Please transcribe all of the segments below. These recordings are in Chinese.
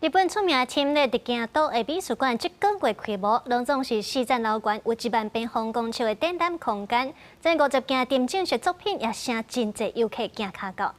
日本出名的天咧，伫京都的美术馆即个月开幕，拢总是四层楼高，有1万平方公尺的展览空间。这50件定正式作品也成真侪游客行卡到。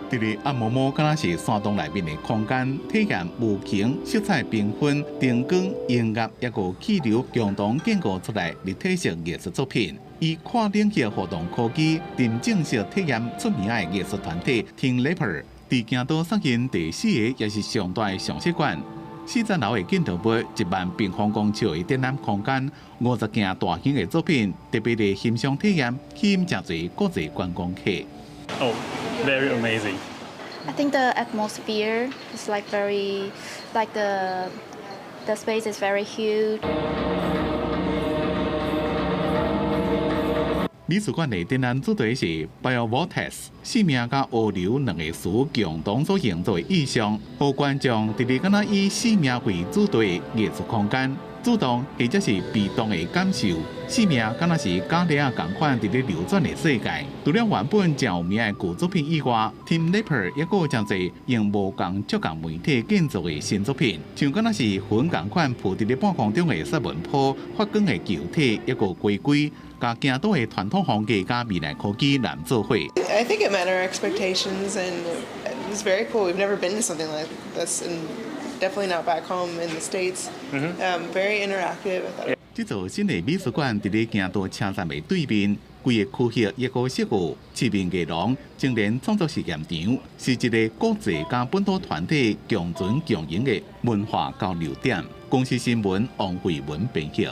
伫咧暗摸摸，敢若是山洞内面的空间，体验无形、色彩缤纷、灯光、音乐，抑个气流共同建构出来立体式艺术作品。以跨领域活动科技，定正式体验出名的艺术团体 Team Leopard， 伫京都上演第4个也是上大的常设馆。4层楼的建筑物，1万平方公尺的展览空间，50件大型的作品，特别的欣赏体验吸引真侪国际观光客。Oh, very amazing. I think the atmosphere is the space is very huge. 美术馆的展览主题是 BioVortex， 生命甲河流2个词共同所营造的意象，互观众直直敢若以生命为主题的艺术空间，主动或者是被动的感受生命敢若是假粒仔同款伫咧流转的世界。除了原本真有名的旧作品以外 ，Team Leopard 也有真侪用无共触感媒体建造的新作品，像敢若是粉同款铺伫咧半空中的雪文坡、发光的球体，一个龟龟。甲京都的传统风格甲未来科技难做伙。I think it met our expectations and it was very cool. We've never been to something like this, and definitely not back home in the States. Very interactive. 这座新的美术馆伫咧京都车站的对面，规个区域一个设有市民艺廊、精联创作实验场，是一个国际甲本土团体共存共赢的文化交流点。公司新闻王慧文编辑。